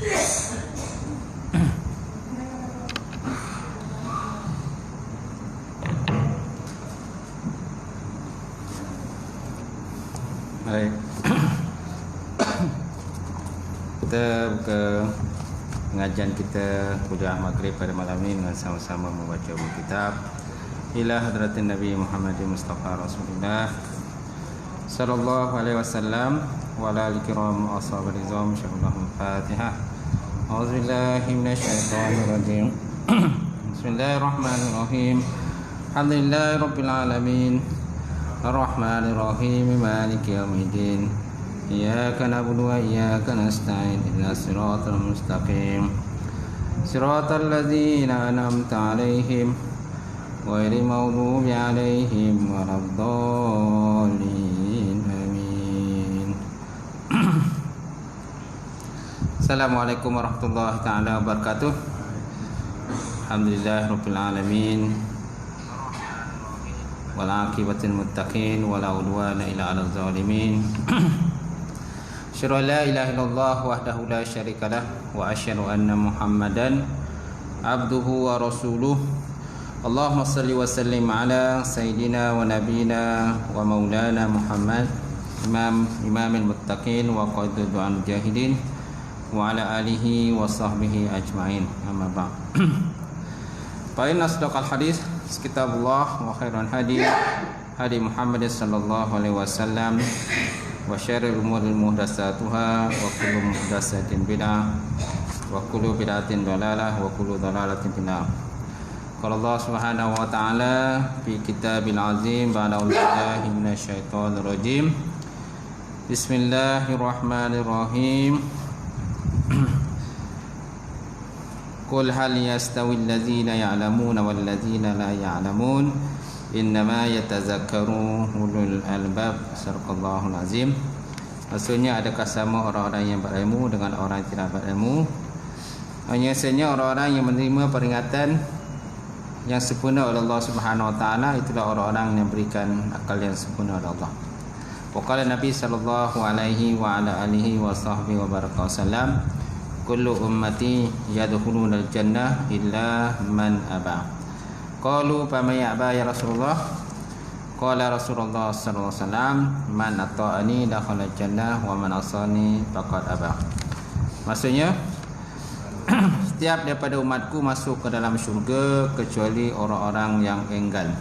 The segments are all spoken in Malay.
Baik. Kita buka pengajian kita kuliah maghrib pada malam ini dengan sama-sama membaca buku kitab ila hadratin Nabi Muhammad Mustafa Rasulullah sallallahu alaihi wasallam wa ala al-kiram ashabil rizam insyaallah. Fatihah. A'udzubillahi minasyaitonir rajim. Bismillahirrahmanirrahim. Alhamdulillahi rabbil alamin. Ar-Rahmanir Rahim. Maliki yaumiddin. Iyyaka na'budu wa iyyaka nasta'in. Ihdinas siratal mustaqim. Siratal ladzina an'amta 'alaihim ghairil maghdubi 'alaihim waladdallin. Amin. Assalamualaikum warahmatullahi taala wabarakatuh. Alhamdulillahirabbil alamin. Wal 'aqibatul muttaqin wala 'udwana illa 'alal zalimin. Asyhadu an la ilaha illallah wahdahu la syarikalah wa asyhadu anna Muhammadan abduhu wa rasuluh. Allahumma salli wa sallim ala sayyidina wa nabiyina wa maulana Muhammad imamil muttaqin wa qaidul mujahidin wa ala alihi wa sahbihi ajma'in. Amma ba'd. Fa inna asdaqal hadis kitabullah wa khairan hadi Muhammad sallallahu alaihi wasallam wa syarrul umuri muhdatsatuha wa kullu muhdatsatin bid'ah wa kullu bid'atin dhalalah wa kullu dhalalatin finnar. Qala Allah Subhanahu wa ta'ala fi kitabil azim ba'da a'udzubillahi minasyaitonir rajim. Bismillahirrahmanirrahim. Qul hal yastawil ladzina ya'lamuna wal ladzina la ya'lamun innama yatazakkaru ulul albab. Sadaqallahul azim. Maksudnya, adakah sama orang-orang yang berilmu dengan orang yang tidak berilmu? Hanya saja orang-orang yang menerima peringatan yang sempurna oleh Allah Subhanahu wa taala, itulah orang-orang yang berikan akal yang sempurna oleh Allah. Waqala Nabi sallallahu alaihi wa ala alihi wa sahbihi wa baraka wasallam, kullu ummati yadkhuluna al-jannah illa man aba. Qalu fa may ya'ba ya Rasulullah? Qala Rasulullah sallallahu alaihi wasallam, man ata'ani dakhala al-jannah wa man asani faqad aba. Maksudnya, setiap daripada umatku masuk ke dalam syurga kecuali orang-orang yang enggan.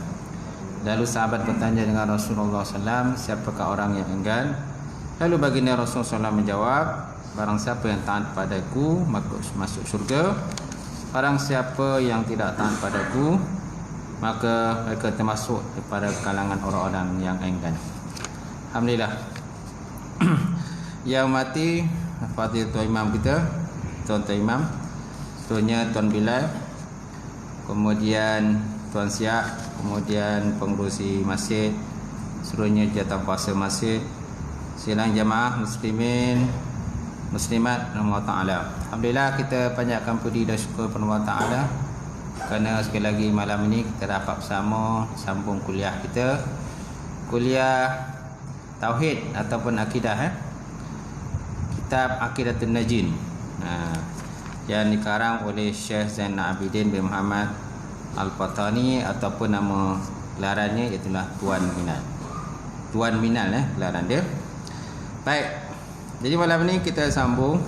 Lalu sahabat bertanya dengan Rasulullah SAW, siapakah orang yang enggan? Lalu baginda Rasulullah SAW menjawab, barang siapa yang taat padaku maka masuk syurga. Barang siapa yang tidak taat padaku maka mereka termasuk daripada kalangan orang-orang yang enggan. Alhamdulillah. Yang mati Fadil Tuan Imam kita, Tuan-Tuan Imam, Tuannya Tuan Bilal, kemudian Tuan Siak, kemudian pengurusi masjid, seluruhnya jawatan masjid, silang jamaah muslimin muslimat Allah Ta'ala. Alhamdulillah, kita banyakkan puji dan syukur kepada Allah Ta'ala kerana sekali lagi malam ini kita dapat bersama sambung kuliah kita, kuliah Tauhid ataupun Akidah, kitab Aqidatun Najin, yang dikarang oleh Syekh Zainal Abidin bin Muhammad Al-Fatani, ataupun nama gelarannya itulah Tuan Minal. Tuan Minal gelaran dia. Baik. Jadi malam ni kita sambung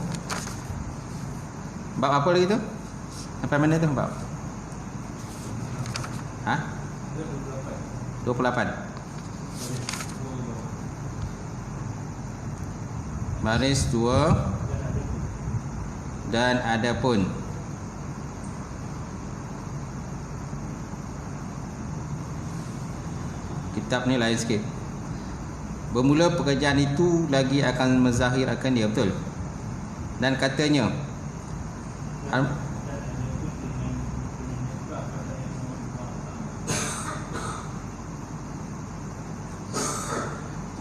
bab apa lagi tu? Sampai mana tu bab? 28. Baris 2 dan adapun. Kitab ni lain sikit. Bermula pekerjaan itu lagi akan menzahirkan dia, betul? Dan katanya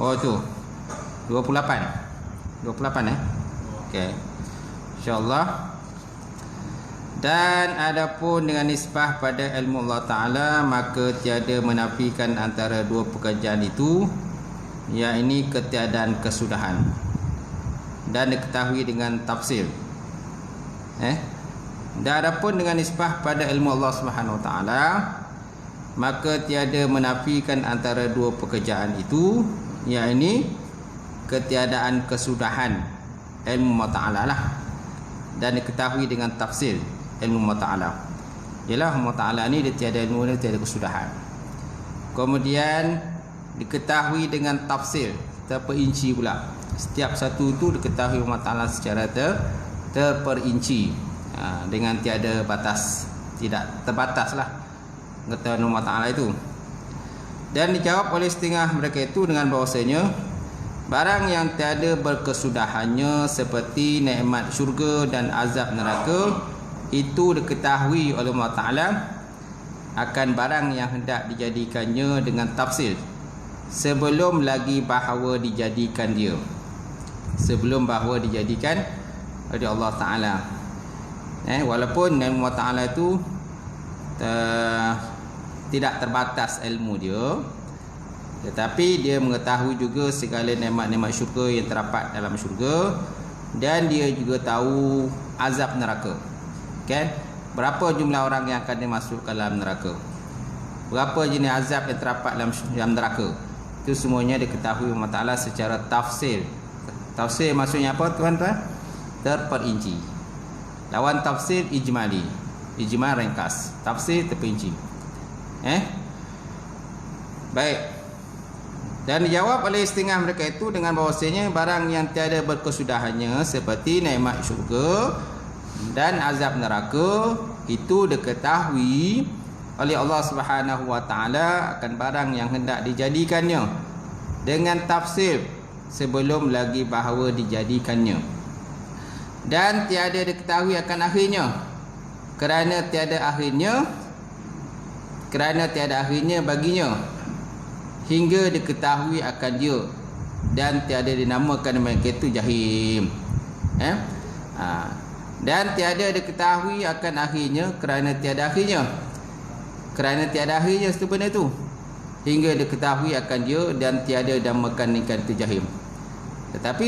oh tu 28 okey, insyaallah. Dan adapun dengan nisbah pada ilmu Allah Ta'ala, maka tiada menafikan antara dua pekerjaan itu, yakni ketiadaan kesudahan, dan diketahui dengan tafsir. Dan adapun dengan nisbah pada ilmu Allah Subhanahu Wa Taala, maka tiada menafikan antara dua pekerjaan itu, yakni ketiadaan kesudahan ilmu Allah Ta'ala lah, dan diketahui dengan tafsir ilmu Allah Ta'ala. Ialah Allah Ta'ala ni dia tiada ilmu, dia tiada kesudahan. Kemudian diketahui dengan tafsir, terperinci pula. Setiap satu itu diketahui Allah Ta'ala secara terperinci, dengan tiada batas, tidak terbatas lah pengetahuan Allah Ta'ala itu. Dan dijawab oleh setengah mereka itu dengan bahawasanya barang yang tiada berkesudahannya seperti nikmat syurga dan azab neraka itu diketahui oleh Allah Ta'ala akan barang yang hendak dijadikannya dengan tafsir sebelum lagi bahawa dijadikan dia, sebelum bahawa dijadikan oleh Allah Ta'ala. Walaupun ilmu Allah Ta'ala itu tidak terbatas ilmu dia, tetapi dia mengetahui juga segala nikmat-nikmat syurga yang terdapat dalam syurga, dan dia juga tahu azab neraka. Kan? Berapa jumlah orang yang akan dimasukkan dalam neraka, berapa jenis azab yang terdapat dalam neraka, itu semuanya diketahui Allah Ta'ala secara tafsir. Tafsir maksudnya apa tuan-tuan? Terperinci. Lawan tafsir ijmali, ijmal ringkas, tafsir terperinci. Baik. Dan dijawab oleh setengah mereka itu dengan bahawasanya barang yang tiada berkesudahannya seperti nikmat syurga dan azab neraka itu diketahui oleh Allah Subhanahu Wa Taala akan barang yang hendak dijadikannya dengan tafsir sebelum lagi bahawa dijadikannya, dan tiada diketahui akan akhirnya, kerana tiada akhirnya baginya, hingga diketahui akan dia, dan tiada dinamakan mereka itu jahim. Dan tiada diketahui akan akhirnya kerana tiada akhirnya, sebenarnya itu, hingga diketahui akan dia, dan tiada dinamakan ikan itu jahim. Tetapi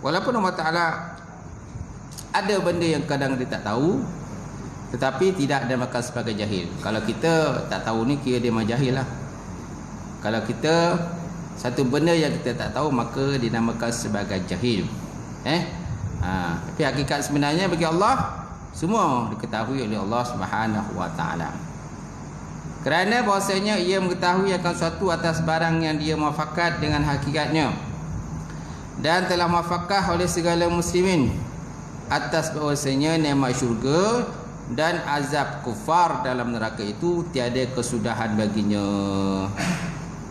walaupun Allah Ta'ala ada benda yang kadang dia tak tahu, tetapi tidak dinamakan sebagai jahil. Kalau kita tak tahu ni, kira dia jahil lah. Kalau kita satu benda yang kita tak tahu, maka dinamakan sebagai jahil. Tapi hakikat sebenarnya bagi Allah semua diketahui oleh Allah Subhanahu Wa Taala. Kerana bahasanya ia mengetahui akan suatu atas barang yang dia muafakat dengan hakikatnya, dan telah muafakah oleh segala muslimin atas bahasanya nikmat syurga dan azab kufar dalam neraka itu tiada kesudahan baginya.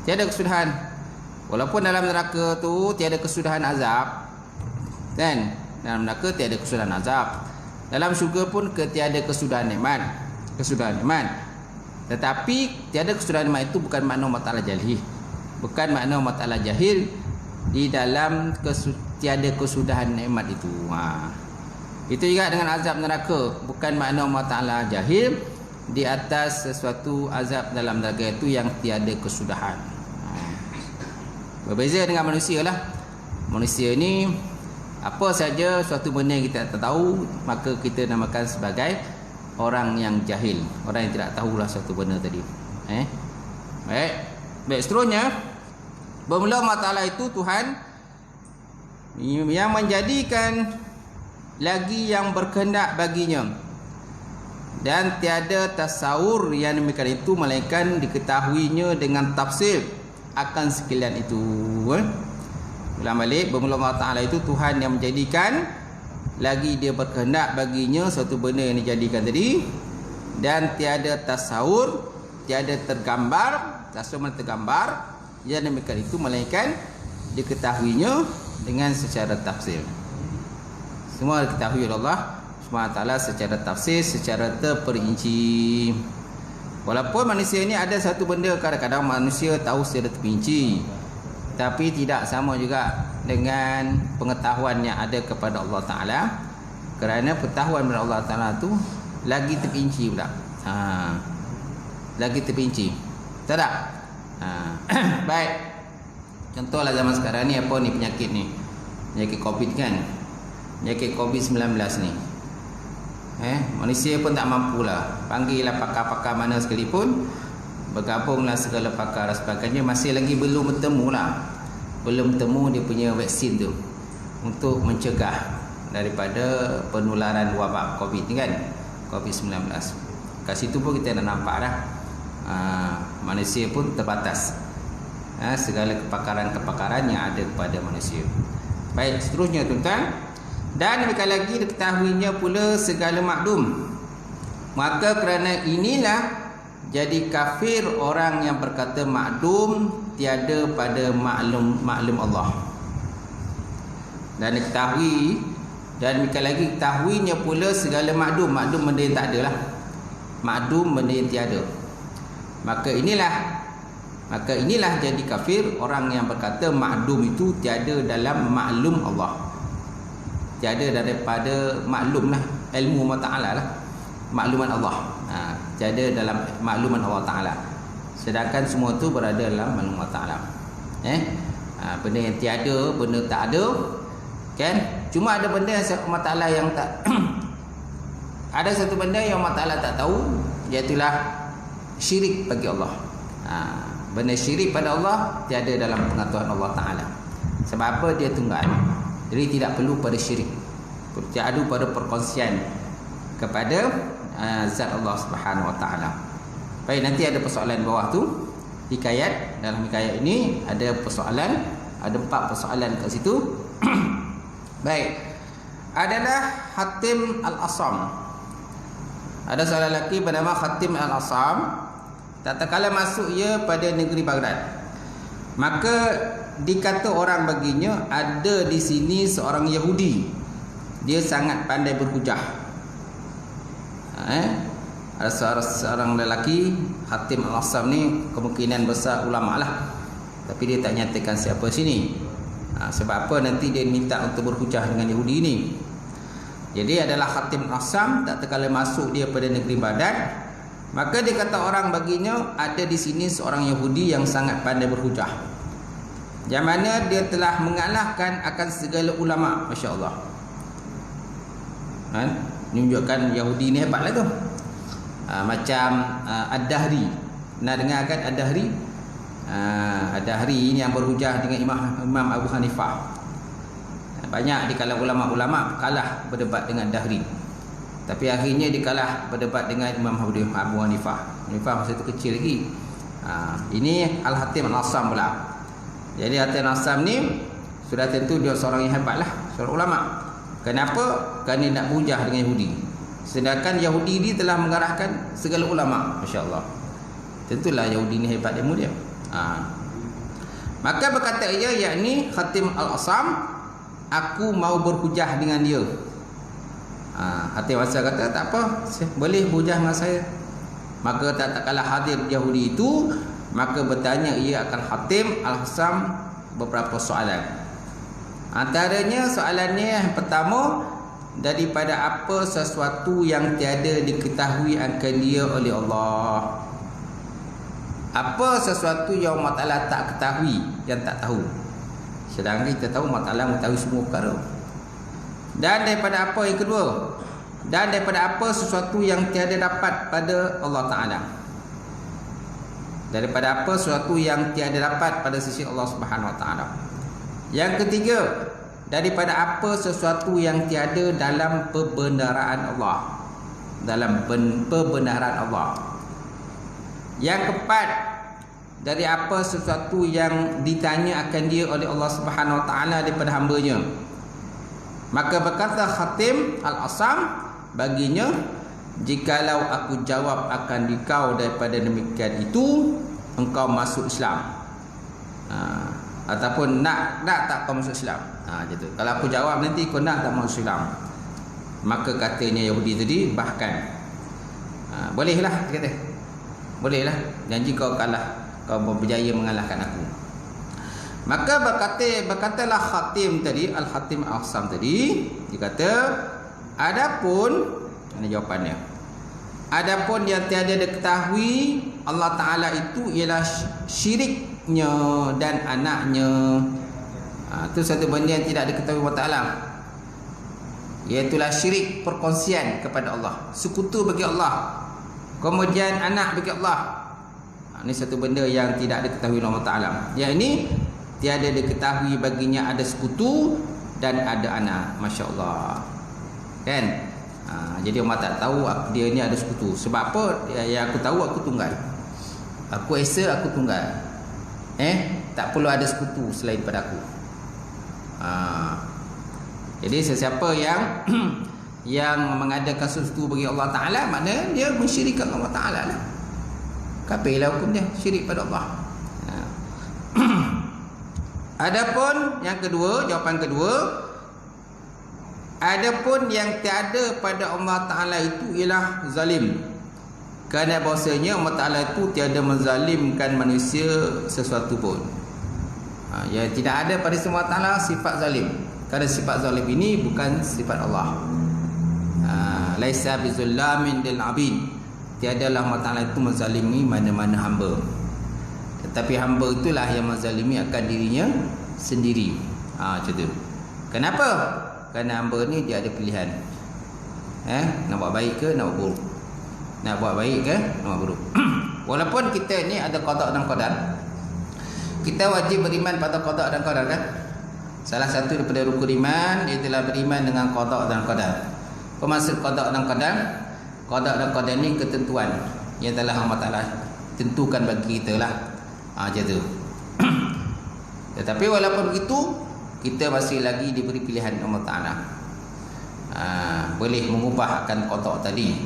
Tiada kesudahan. Walaupun dalam neraka tu tiada kesudahan azab, kan? Dalam neraka tiada kesudahan azab. Dalam syurga pun tiada kesudahan nikmat. Tetapi tiada kesudahan nikmat itu bukan makna Allah Ta'ala jahil. Bukan makna Allah Ta'ala jahil di dalam tiada kesudahan nikmat itu. Itu juga dengan azab neraka, bukan makna Allah Ta'ala jahil di atas sesuatu azab dalam neraka itu yang tiada kesudahan. Berbeza dengan manusia lah. Manusia ni apa saja suatu benda yang kita tak tahu, maka kita namakan sebagai orang yang jahil, orang yang tidak tahulah suatu benda tadi. Baik, seterusnya, bermula Allah Ta'ala itu Tuhan yang menjadikan lagi yang berkehendak baginya, dan tiada tasawur yang demikian itu melainkan diketahuinya dengan tafsir akan sekalian itu. Ulang balik, bermula Allah Ta'ala itu Tuhan yang menjadikan lagi dia berkehendak baginya suatu benda yang dijadikan tadi, dan tiada tasawur, tiada tergambar, tasawur tergambar yang demikian itu melainkan diketahuinya dengan secara tafsir. Semua diketahui oleh Allah SWT secara tafsir, secara terperinci. Walaupun manusia ini ada satu benda kadang-kadang manusia tahu secara terperinci, tapi tidak sama juga dengan pengetahuan yang ada kepada Allah Ta'ala. Kerana pengetahuan kepada Allah Ta'ala tu lagi terperinci pula. Lagi terperinci. Tak? Baik. Contohlah zaman sekarang ni, apa ni penyakit ni? Penyakit COVID kan? Penyakit COVID-19 ni. Manusia pun tak mampulah. Panggillah pakar-pakar mana sekalipun, bergabunglah segala pakar dan sebagainya, masih lagi belum bertemu lah. Belum temu dia punya vaksin tu untuk mencegah daripada penularan wabak COVID ni kan, COVID-19. Kat situ pun kita dah nampak dah, manusia pun terbatas, segala kepakaran-kepakaran yang ada kepada manusia. Baik, seterusnya tuan-tuan. Dan demikian lagi diketahuinya pula segala makdum. Maka kerana inilah jadi kafir orang yang berkata makdum tiada pada maklum Allah. Dan diketahui, dan demikian lagi ketahuinya pula segala makdum. Makdum benda yang tak ada lah. Makdum benda yang tiada. Maka inilah jadi kafir orang yang berkata makdum itu tiada dalam maklum Allah. Tiada daripada maklum lah, ilmu Allah Ta'ala lah, makluman Allah. Tiada dalam makluman Allah Ta'ala. Sedangkan semua tu berada dalam makluman Allah Ta'ala. Benda yang tiada, benda tak ada kan. Cuma ada benda yang Allah Ta'ala yang tak ada satu benda yang Allah Ta'ala tak tahu, iaitulah syirik bagi Allah. Benda syirik pada Allah tiada dalam pengetahuan Allah Ta'ala. Sebab apa? Dia tunggal. Jadi tidak perlu pada syirik, tidak ada pada perkongsian kepada zat Allah Subhanahu Wa Taala. Baik, nanti ada persoalan bawah tu hikayat. Dalam hikayat ini ada persoalan, ada 4 persoalan kat situ. Baik, adalah Hatim Al-Asam. Ada seorang lelaki bernama Hatim Al-Asam. Tatkala masuk ia pada negeri Baghdad, maka dikata orang baginya, ada di sini seorang Yahudi, dia sangat pandai berhujah. Ada seorang lelaki Hatim Al-Asam ni, kemungkinan besar ulama lah, tapi dia tak nyatakan siapa sini. Sebab apa? Nanti dia minta untuk berhujah dengan Yahudi ni. Jadi adalah Hatim Al-Asam. Tak terkala masuk dia pada negeri Baghdad, maka dia kata orang baginya, ada di sini seorang Yahudi yang sangat pandai berhujah, yang mana dia telah mengalahkan akan segala ulama. Masya Allah. Menunjukkan Yahudi ni hebat lah tu. Macam Ad-Dahri. Nak dengar kan Ad-Dahri? Ad-Dahri ini yang berhujah dengan Imam Abu Hanifah. Banyak di kalangan ulama-ulama kalah berdebat dengan Dahri, tapi akhirnya dia kalah berdebat dengan Imam Abu Hanifah. Masa itu kecil lagi. Ini Al-Hatim Al-Asam pula. Jadi Hatim Al-Asam ni sudah tentu dia seorang yang hebat lah, seorang ulama. Kenapa? Kerana nak berhujah dengan Yahudi. Sedangkan Yahudi ni telah mengarahkan segala ulama. Masya Allah. Tentulah Yahudi ni hebat, dia mulia. Maka berkata ia, yakni Hatim Al-Asam, aku mau berhujah dengan dia. Hatim Al-Asam kata, tak apa, boleh berhujah dengan saya. Maka tak kalah hadir Yahudi itu, maka bertanya ia akan Hatim Al-Asam beberapa soalan. Antaranya soalannya yang pertama, daripada apa sesuatu yang tiada diketahui akan dia oleh Allah. Apa sesuatu yang Allah Ta'ala tak ketahui, yang tak tahu. Sedangkan kita tahu Allah Ta'ala mengetahui semua perkara. Dan daripada apa yang kedua, dan daripada apa sesuatu yang tiada dapat pada Allah Ta'ala. Daripada apa sesuatu yang tiada dapat pada sisi Allah Subhanahu Wa Ta'ala. Yang ketiga, daripada apa sesuatu yang tiada dalam pembendaraan Allah. Dalam pembenaran Allah. Yang keempat, dari apa sesuatu yang ditanya akan dia oleh Allah Subhanahu Wa Ta'ala daripada hamba-Nya. Maka berkata Hatim Al-Asam baginya, jikalau aku jawab akan dikau daripada demikian itu, engkau masuk Islam. Ataupun nak tak kau masuk Islam. Gitu. Kalau aku jawab nanti kau nak tak masuk Islam. Maka katanya Yahudi tadi, bahkan bolehlah, kata, bolehlah, janji kau kalah, kau berjaya mengalahkan aku. Maka berkatalah Hatim tadi, Al-Hatim Al-Asam tadi, dia kata, adapun, ini jawapannya, adapun yang tiada diketahui Allah Ta'ala itu ialah syiriknya dan anaknya. Itu satu benda yang tidak diketahui Allah Ta'ala. Iaitulah syirik, perkongsian kepada Allah, sekutu bagi Allah, kemudian anak bagi Allah. Ini satu benda yang tidak diketahui oleh Allah Ta'ala. Yang ini tiada diketahui baginya ada sekutu dan ada anak. Masya Allah. Kan? Jadi orang tak tahu dia ni ada sekutu. Sebab apa? Yang aku tahu aku tunggal. Aku esa aku tunggal. Tak perlu ada sekutu selain pada aku. Jadi sesiapa yang yang mengadakan sesuatu bagi Allah Ta'ala, maknanya dia mensyirikkan Allah Ta'ala lah. Kafirlah hukum dia, syirik pada Allah. Adapun yang kedua, jawapan kedua, adapun yang tiada pada Allah Ta'ala itu ialah zalim. Kerana bahasanya Allah Ta'ala itu tiada menzalimkan manusia sesuatu pun. Yang tidak ada pada semua Ta'ala sifat zalim. Kerana sifat zalim ini bukan sifat Allah. Laisa bizullamin lil abid. Tiadalah Allah Ta'ala itu menzalimi mana-mana hamba. Tetapi hamba itulah yang menzalimi akan dirinya sendiri. Macam tu. Kenapa? Kerana hamba ni dia ada pilihan. Nak buat baik ke nak buat buruk? Nak buat baik ke nak buat buruk? Walaupun kita ni ada qada dan qadar, kita wajib beriman pada qada dan qadar kan? Salah satu daripada rukun iman ialah beriman dengan qada dan qadar. Maksud qada dan qadar, qada dan qadar ni ketentuan yang telah Allah Ta'ala tentukan bagi kita lah. Macam tu. Tetapi walaupun begitu, kita masih lagi diberi pilihan Allah Ta'ala. Boleh mengubah akan qada tadi.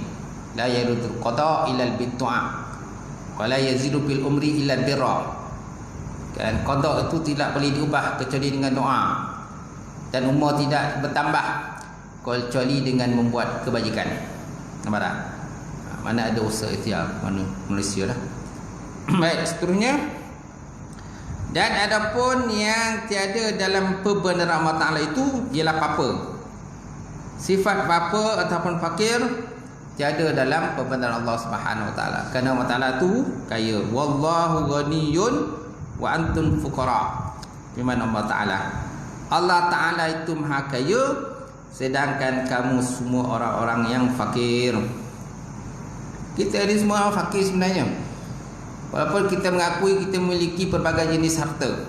La yarudul qada illa al-bid'a wa la yazidu bil umri illa al-birra. Kan qada itu tidak boleh diubah kecuali dengan doa, dan umur tidak bertambah kecuali dengan membuat kebajikan. Nampak tak? Mana ada usaha ikhtiar mana Malaysia lah. Baik, seterusnya. Dan adapun yang tiada dalam pembenaran Allah Ta'ala itu ialah apa? Sifat apa ataupun fakir tiada dalam pembenaran Allah Subhanahu Wa Ta'ala. Kerana Allah Ta'ala tu kaya. Wallahu ghaniyun wa antum fuqara. Firman Allah Ta'ala. Allah Ta'ala itu maha kaya, sedangkan kamu semua orang-orang yang fakir. Kita ni semua orang fakir sebenarnya. Walaupun kita mengakui kita memiliki pelbagai jenis harta.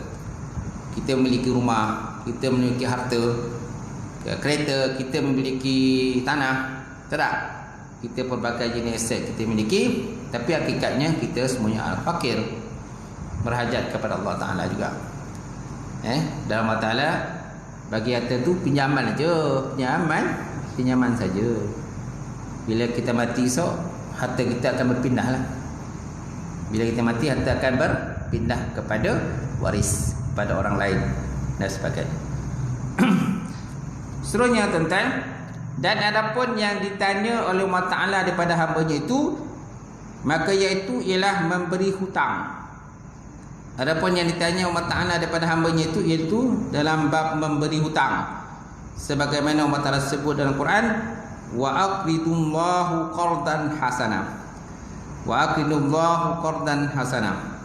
Kita memiliki rumah, kita memiliki harta, kereta, kita memiliki tanah. Tak? Kita pelbagai jenis aset kita miliki, tapi hakikatnya kita semuanya fakir, berhajat kepada Allah Ta'ala juga. Dalam Allah Ta'ala bagi harta tu pinjaman aja, pinjaman saja. Bila kita mati esok, harta kita akan berpindah lah. Bila kita mati, harta akan berpindah kepada waris, pada orang lain dan sebagainya. Seterusnya tuan-tuan, dan adapun yang ditanya oleh Allah Ta'ala daripada hamba-Nya itu, maka iaitu ialah memberi hutang. Adapun yang ditanya Allah Ta'ala daripada hamba-Nya itu iaitu dalam bab memberi hutang. Sebagaimana Allah Ta'ala sebut dalam Quran, wa aqridullahu qardan hasanah. Wa aqridullahu qardan hasanah.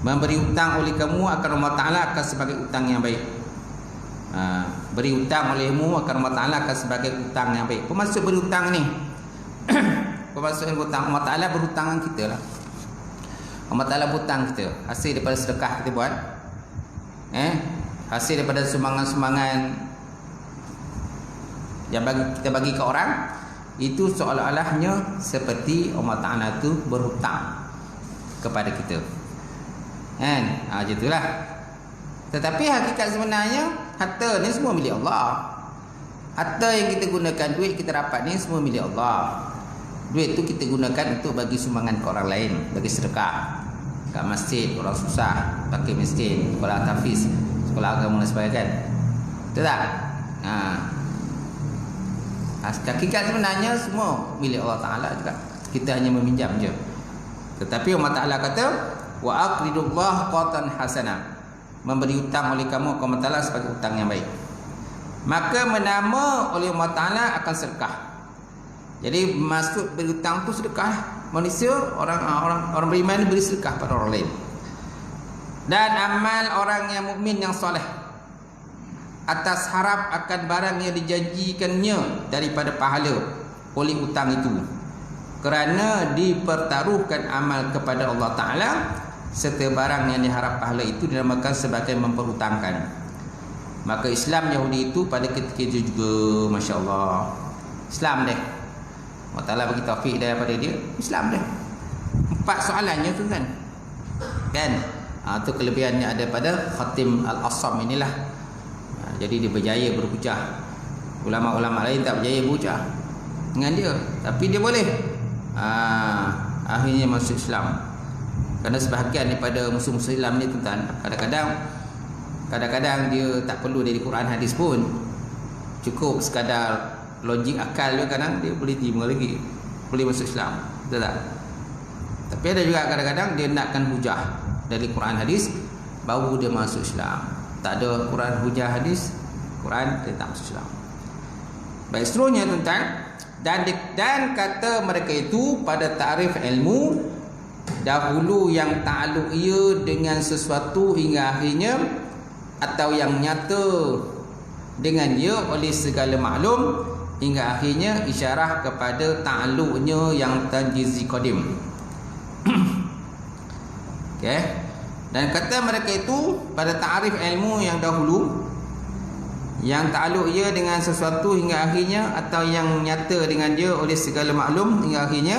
Memberi hutang oleh kamu akan Allah Ta'ala akan sebagai hutang yang baik. Beri hutang olehmu akan Allah Ta'ala akan sebagai hutang yang baik. Apa maksud beri hutang ni? Apa maksud hutang? Allah Ta'ala berhutang dengan kita lah. Allah Ta'ala berhutang kita hasil daripada sedekah kita buat, hasil daripada sumbangan-sumbangan yang kita bagi ke orang, itu seolah-olahnya seperti Allah Ta'ala tu berhutang kepada kita. Macam itulah. Tetapi hakikat sebenarnya harta ni semua milik Allah. Harta yang kita gunakan, duit kita dapat ni semua milik Allah. Duit tu kita gunakan untuk bagi sumbangan ke orang lain, bagi sedekah kat masjid, orang susah, fakir miskin, sekolah tahfiz, sekolah agama dan sebagainya. Betul tak? Hakikat sebenarnya semua milik Allah Ta'ala juga. Kita hanya meminjam je. Tetapi Allah Ta'ala kata, wa aqridullah qardan hasanah. Memberi hutang oleh kamu Allah Ta'ala sebagai hutang yang baik. Maka menama oleh Allah Ta'ala akan sedekah. Jadi maksud berhutang tu sedekah. Manusia, orang beriman beri sedekah pada orang lain. Dan amal orang yang mukmin yang soleh. atas harap akan barang yang dijanjikannya daripada pahala oleh hutang itu, kerana dipertaruhkan amal kepada Allah Ta'ala, serta barang yang diharap pahala itu dinamakan sebagai memperhutangkan. Maka Islam Yahudi itu pada ketika itu juga, Masya Allah, Islam deh, Allah Ta'ala bagi taufik daripada dia, Islam deh. 4 soalannya tu kan, tu kelebihannya ada pada Khatim Al-Assam inilah. Jadi dia berjaya berhujah. Ulama-ulama lain tak berjaya berhujah dengan dia, tapi dia boleh akhirnya masuk Islam. Kerana sebahagian daripada musuh-musuh Islam ni tuan, kadang-kadang dia tak perlu dari Quran hadis pun, cukup sekadar logik akal dia, kadang dia boleh terima lagi, boleh masuk Islam, betul tak? Tapi ada juga kadang-kadang dia nakkan hujah dari Quran hadis baru dia masuk Islam. Tak ada Quran hujah hadis, Quran dia tak masuk Islam. Baik, seterusnya tuan, dan kata mereka itu pada ta'rif ilmu, dahulu yang ta'alluq ia dengan sesuatu hingga akhirnya, atau yang nyata dengan dia oleh segala maklum hingga akhirnya, isyarah kepada ta'alluqnya yang tanjizi qadim. Okay. Dan kata mereka itu pada ta'rif ilmu yang dahulu, yang ta'alluq ia dengan sesuatu hingga akhirnya, atau yang nyata dengan dia oleh segala maklum hingga akhirnya,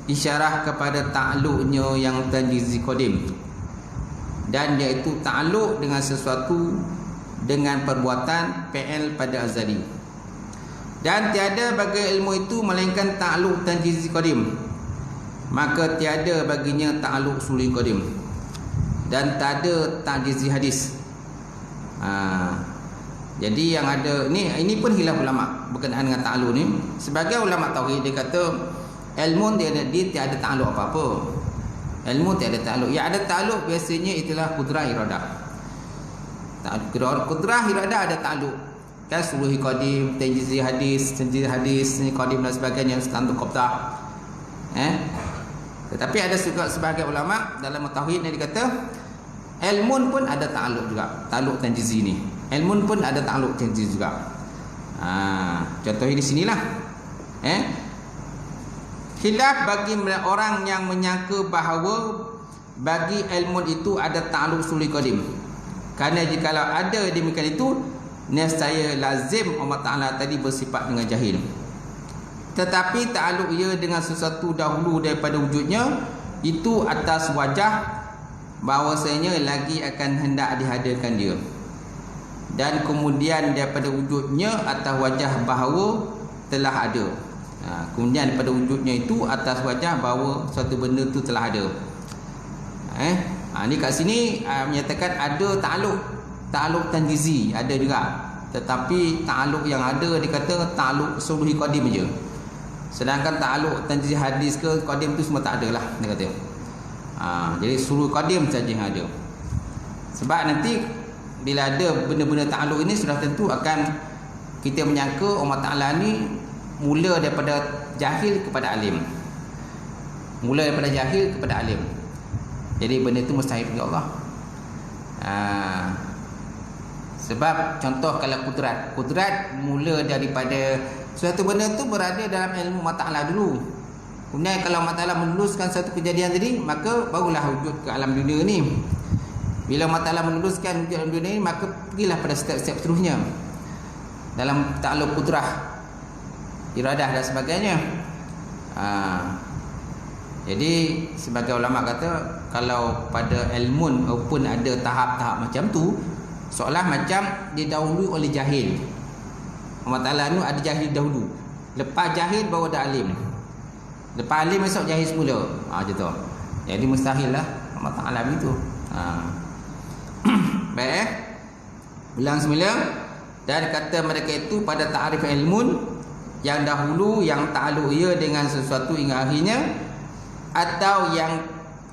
isyarah kepada ta'alluqnya yang tanjizi qadim. Dan iaitu ta'alluq dengan sesuatu dengan perbuatan fi'il pada azali. Dan tiada bagi ilmu itu melainkan ta'alluq tanjizi qadim, maka tiada baginya ta'alluq suli qadim, dan tak ada tanjizi hadis. Jadi yang ada ini pun khilaf ulama berkenaan dengan ta'alluq ni. Sebagai ulama tauhid dia kata ilmu dia tiada ta'alluq apa-apa. Ilmu tiada ta'alluq. Yang ada ta'alluq biasanya itulah kudrah iradah. Kudrah iradah ada ta'alluq. Kan suluhi qadim, tanjizi hadis qadim dan sebagainya, standar qabdah. Tetapi ada juga sebahagian ulama dalam tauhid ni dia kata ilmun pun ada ta'alluq juga, ta'alluq tanjizi ni. Ilmun pun ada ta'alluq tanjizi juga. Contohnya di sinilah. Khilaf bagi orang yang menyangka bahawa bagi ilmun itu ada ta'alluq suli qadim. Kerana jikalau ada demikian itu, nescaya lazim Allah Ta'ala tadi bersifat dengan jahil. Tetapi ta'alluq ia dengan sesuatu dahulu daripada wujudnya, itu atas wajah bahawasanya lagi akan hendak dihadirkan dia, dan kemudian daripada wujudnya atas wajah bahawa telah ada. Kemudian daripada wujudnya itu atas wajah bahawa suatu benda itu telah ada. Ni kat sini menyatakan ada ta'alluq tanjizi ada juga, tetapi ta'alluq yang ada dikata ta'alluq suluhi qadim je. Sedangkan ta'alluq tanjizi hadis ke qadim tu semua tak ada lah dia kata. Jadi suluhi qadim saja yang ada. Sebab nanti bila ada benda-benda ta'alluq ini, sudah tentu akan kita menyangka Allah Ta'ala ni mula daripada jahil kepada alim. Mula daripada jahil kepada alim. Jadi benda itu mustahil bagi Allah. Sebab contoh kalau kudrat mula daripada suatu benda itu berada dalam ilmu Allah Ta'ala dulu. Kemudian kalau Allah Ta'ala meluluskan satu kejadian tadi, maka barulah wujud ke alam dunia ni. Bila Allah Ta'ala meluluskan wujud alam dunia ni, maka pergilah pada step-step seterusnya dalam ta'alluq kudrah, iradah dan sebagainya. Jadi sebagai ulama kata, kalau pada ilmun pun ada tahap-tahap macam tu, seolah macam didahului oleh jahil. Allah Ta'ala ni ada jahil dahulu, lepas jahil baru ada alim, lepas alim esok jahil semula. Macam tu. Jadi mustahil lah Allah Ta'ala begitu. Baik, ulang semula. Dan kata mereka itu pada ta'rif ilmun yang dahulu, yang ta'alluq ia dengan sesuatu hingga akhirnya, atau yang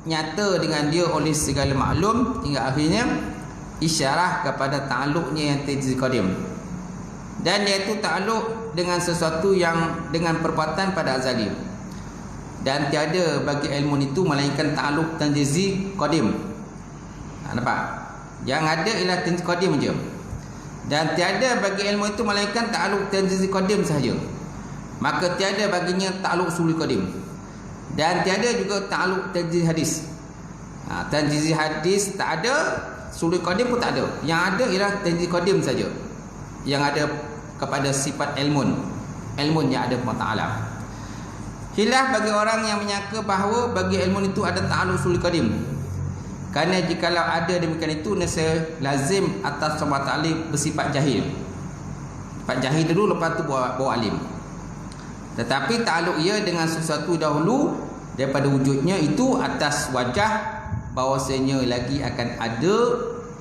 nyata dengan dia oleh segala maklum hingga akhirnya, isyarah kepada ta'alluqnya yang tanjizi qadim, dan iaitu ta'alluq dengan sesuatu yang dengan perbuatan pada azali. Dan tiada bagi ilmu itu melainkan ta'alluq tanjizi qadim. Nampak? Yang ada ialah tanjizi qadim je. Dan tiada bagi ilmu itu melainkan ta'alluq tanzizi qadim sahaja. Maka tiada baginya ta'alluq usuli qadim. Dan tiada juga ta'alluq tanzizi hadis. Tanzizi hadis tak ada, usuli qadim pun tak ada. Yang ada ialah tanzizi qadim saja. Yang ada kepada sifat ilmun yang ada kepada Ta'ala. Khilaf bagi orang yang menyangka bahawa bagi ilmun itu ada ta'alluq usuli qadim. Kerana jikalau ada demikian itu, nescaya lazim atas Allah Ta'ala bersifat jahil. Sifat jahil dulu, lepas tu bawa alim. Tetapi ta'alluq ia dengan sesuatu dahulu daripada wujudnya itu atas wajah bahawasanya lagi akan ada,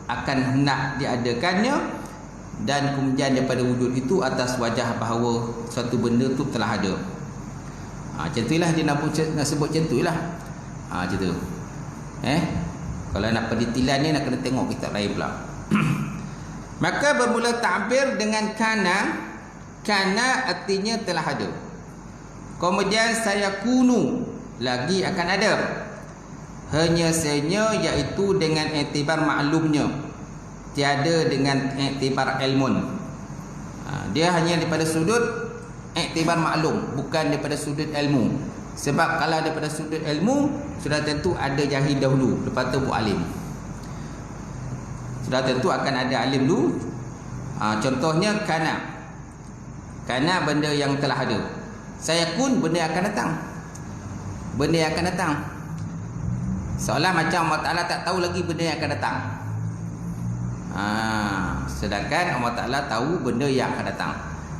akan hendak diadakannya, dan kemudian daripada wujud itu atas wajah bahawa suatu benda tu telah ada. Macam itulah dia nak sebut macam itulah. Macam tu. Kalau nak pendetilan ni nak kena tengok kitab lain pula. Maka bermula ta'bir dengan kana. Kana artinya telah ada. Kemudian saya kunu, lagi akan ada. Hanya sahaja iaitu dengan iktibar maklumnya, tiada dengan iktibar ilmun. Dia hanya daripada sudut iktibar maklum, bukan daripada sudut ilmu. Sebab kalau daripada sudut ilmu, sudah tentu ada jahil dahulu, lepas tu buat alim. Sudah tentu akan ada alim dulu. Contohnya kana. Kana benda yang telah ada. Saya kun benda yang akan datang. Benda yang akan datang. Seolah macam Allah Ta'ala tak tahu lagi benda yang akan datang. Sedangkan Allah Ta'ala tahu benda yang akan datang.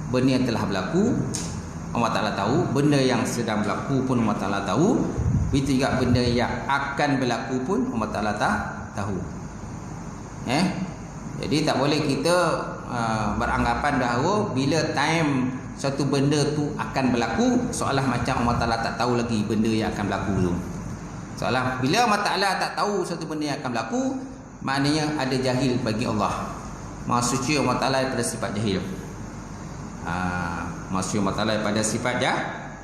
Benda yang telah berlaku Allah Ta'ala tahu. Benda yang sedang berlaku pun Allah Ta'ala tahu. Begitu juga benda yang akan berlaku pun Allah Ta'ala tahu. Jadi tak boleh kita beranggapan bahawa bila time suatu benda tu akan berlaku, seolah macam Allah Ta'ala tak tahu lagi benda yang akan berlaku tu. Seolah bila Allah Ta'ala tak tahu suatu benda yang akan berlaku, maknanya ada jahil bagi Allah. Maha suci Allah Ta'ala daripada sifat jahil. Maha suci Allah Ta'ala daripada sifat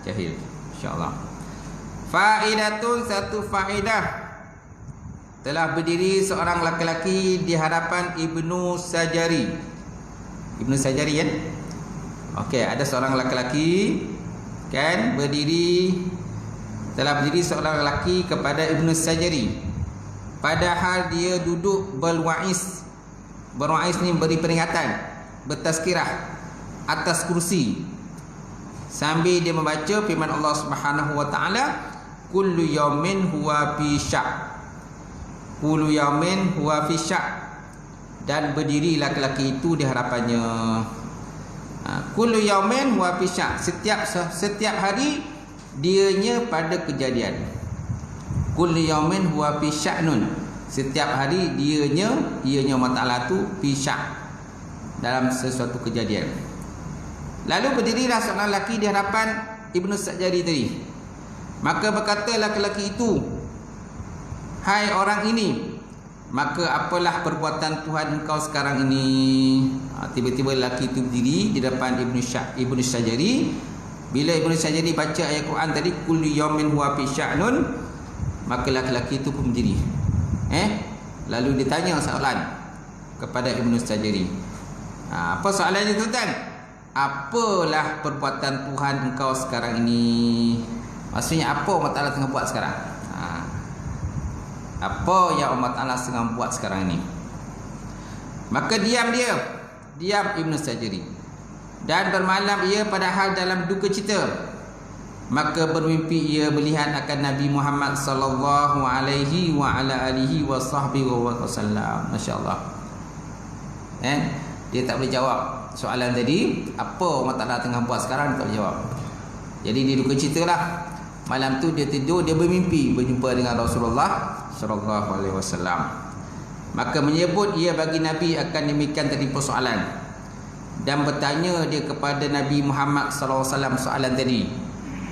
jahil. InsyaAllah. Faidatun, satu faedah. Telah berdiri seorang laki-laki di hadapan Ibnu Sajari. Ibnu Sajari kan? Okey, ada seorang laki-laki kan berdiri. Telah berdiri seorang lelaki kepada Ibnu Sajari, padahal dia duduk berwa'is. Berwa'is ni beri peringatan, bertazkirah atas kursi, sambil dia membaca firman Allah Subhanahu wa taala, kullu yaumin huwa fi syak. Kullu yaumin huwa fi syak. Dan berdiri laki-laki itu di hadapannya. Kullu yaumin huwa fi syak. Setiap hari dianya pada kejadian. Kullu yaumin huwa fi sya'nun. Setiap hari dianya Allah Ta'ala tu fi syak, dalam sesuatu kejadian. Lalu berdirilah seorang lelaki di hadapan Ibnu Sajari tadi. Maka berkata lelaki itu, hai orang ini, maka apalah perbuatan Tuhan engkau sekarang ini? Tiba-tiba lelaki itu berdiri di depan Ibnu Sajari. Bila Ibnu Sajari baca ayat Quran tadi, kullu yaumin huwa fi sya'nun, maka lelaki itu pun berdiri. Lalu ditanya soalan kepada Ibnu Sajari. Apa soalannya tuan-tuan? Apalah perbuatan Tuhan engkau sekarang ini? Maksudnya apa Allah Ta'ala tengah buat sekarang? Apa yang Allah Ta'ala tengah buat sekarang ini? Maka diam Ibnu Sajari. Dan bermalam ia padahal dalam duka cita. Maka bermimpi ia melihat akan Nabi Muhammad sallallahu alaihi wa ala alihi wa sahbihi wasallam. Masya-Allah. Dia tak boleh jawab soalan tadi, apa Allah Ta'ala tengah buat sekarang, dia tak boleh jawab. Jadi dia duka citalah. Malam tu dia tidur, dia bermimpi berjumpa dengan Rasulullah sallallahu alaihi wasallam. Maka menyebut ia bagi Nabi akan demikian tadi persoalan, dan bertanya dia kepada Nabi Muhammad sallallahu alaihi wasallam soalan tadi,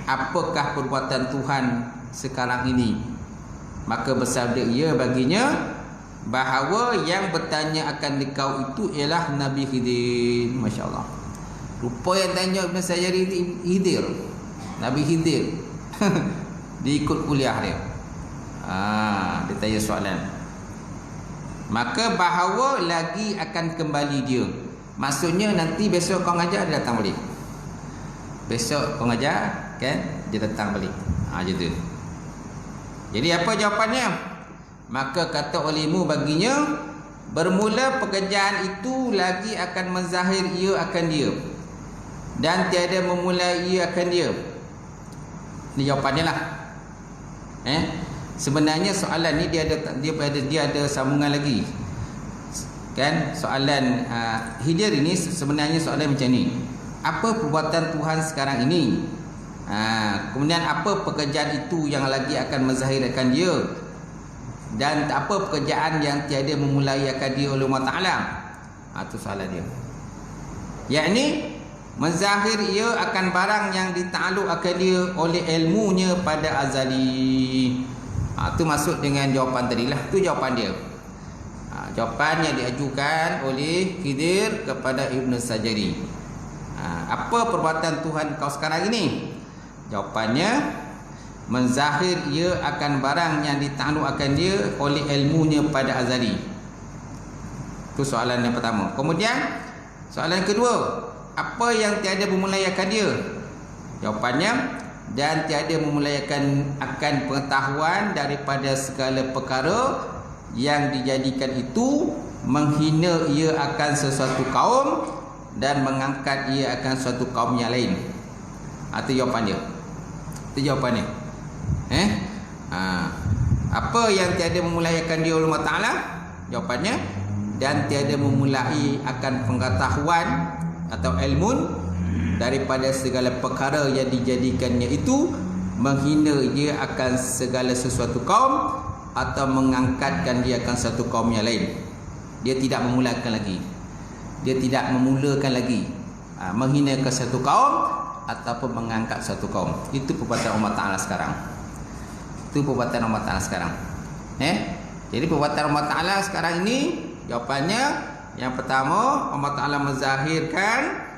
apakah perbuatan Tuhan sekarang ini? Maka bersabda ia baginya bahawa yang bertanya akan kau itu ialah Nabi Khidir. Masya-Allah. Rupa yang tanya Ibn Sajari Khidir, Nabi Khidir. Dia ikut kuliah dia. Dia tanya soalan. Maka bahawa lagi akan kembali dia. Maksudnya nanti besok kau ngajar dia datang balik. Besok kau ngajar kan dia datang balik. Gitu. Jadi apa jawapannya? Maka kata ulimu baginya, bermula pekerjaan itu lagi akan menzahir ia akan dia, dan tiada memulai ia akan dia. Ini jawapannya lah. Sebenarnya soalan ni dia ada sambungan lagi. Kan soalan Khidir ini sebenarnya soalan macam ni. Apa perbuatan Tuhan sekarang ini? Kemudian apa pekerjaan itu yang lagi akan menzahirkan dia, dan apa pekerjaan yang tiada memulai akan dia oleh Allah Ta'ala? Itu soalan dia. Yakni menzahir ia akan barang yang ditakluk akan dia oleh ilmunya pada azali. Itu masuk dengan jawapan tadi lah. Itu jawapan dia. Jawapan yang diajukan oleh Khidir kepada Ibn Sajari. Apa perbuatan Tuhan kau sekarang ini? Jawapannya, menzahir ia akan barang yang ditakluk akan dia oleh ilmunya pada azali. Itu soalan yang pertama. Kemudian soalan kedua, apa yang tiada memulai akan dia? Jawapannya, dan tiada memulai akan pengetahuan daripada segala perkara yang dijadikan itu menghina ia akan sesuatu kaum dan mengangkat ia akan suatu kaum yang lain. Itu jawapan dia. Itu jawapannya. Apa yang tiada memulai akan dia oleh Allah Ta'ala? Jawapannya, dan tiada memulai akan pengetahuan atau ilmu daripada segala perkara yang dijadikannya itu menghina dia akan segala sesuatu kaum atau mengangkatkan dia akan satu kaum yang lain. Dia tidak memulakan lagi. Dia tidak memulakan lagi menghina ke satu kaum ataupun mengangkat satu kaum. Itu perbuatan Allah Ta'ala sekarang. Itu perbuatan Allah Ta'ala sekarang. Jadi perbuatan Allah Ta'ala sekarang ini, jawapannya yang pertama, Allah Ta'ala menzahirkan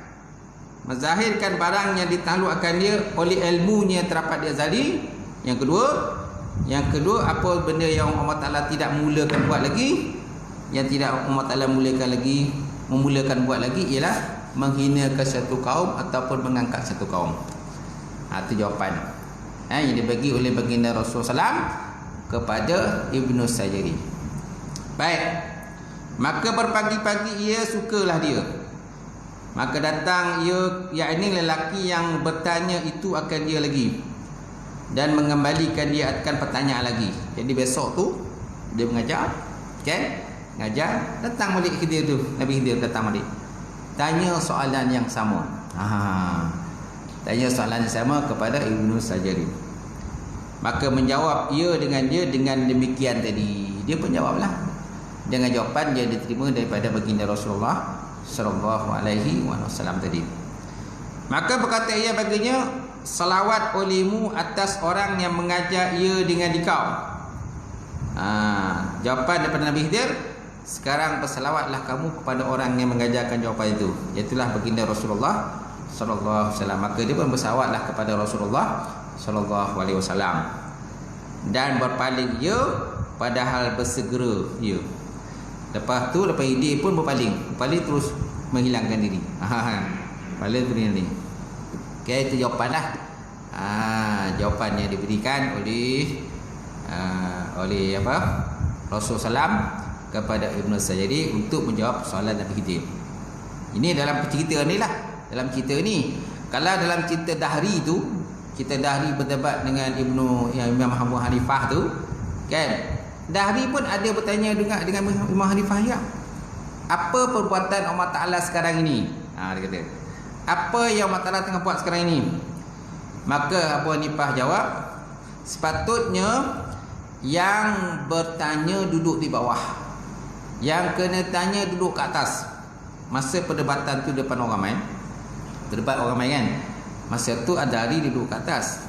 barang yang ditakluk akan dia oleh ilmunya terdapat di azali. Yang kedua, apa benda yang Allah Ta'ala tidak mulakan buat lagi, yang tidak Allah Ta'ala memulakan buat lagi ialah menghina ke satu kaum ataupun mengangkat satu kaum. Itu jawapan yang dibagi oleh baginda Rasulullah SAW kepada Ibnu Sajari. Baik, maka berpagi-pagi ia sukalah dia. Maka datang ia, yakni lelaki yang bertanya itu akan dia lagi, dan mengembalikan dia akan pertanyaan lagi. Jadi besok tu dia mengajar, ngajar, datang balik ke dia tu, Nabi Khidir datang balik, tanya soalan yang sama. Tanya soalan yang sama kepada Ibnu Sajari. Maka menjawab ia dengan demikian tadi. Dia pun jawablah dengan jawapan yang diterima daripada baginda Rasulullah sallallahu alaihi wasallam tadi. Maka berkata ia baginya, salawat olehmu atas orang yang mengajar ia dengan dikau. Jawapan daripada Nabi Khidir, sekarang bersalawatlah kamu kepada orang yang mengajarkan jawapan itu, iaitulah baginda Rasulullah sallallahu alaihi wasallam. Maka dia pun bersalawatlah kepada Rasulullah sallallahu alaihi wasallam, dan berpaling ia padahal bersegera ia. Lepas dia pun berpaling terus menghilangkan diri. Paling begini ni. Itu jawapanlah. Jawapan yang diberikan oleh Rasulullah SAW kepada Ibnu Sajari untuk menjawab soalan Nabi Khidir. Ini dalam cerita ni lah. Dalam cerita ni, kalau dalam cerita Dahri tu, cerita Dahri berdebat dengan Imam Abu Hanifah tu, kan? Dahri pun ada bertanya dengan Imam Hanifah ya. Apa perbuatan Allah Ta'ala sekarang ini? Dia kata, apa yang Allah Ta'ala tengah buat sekarang ini? Maka Abu Hanifah jawab, sepatutnya yang bertanya duduk di bawah, yang kena tanya duduk ke atas. Masa perdebatan tu depan orang ramai, berdebat orang ramai kan, masa tu Dahri duduk ke atas.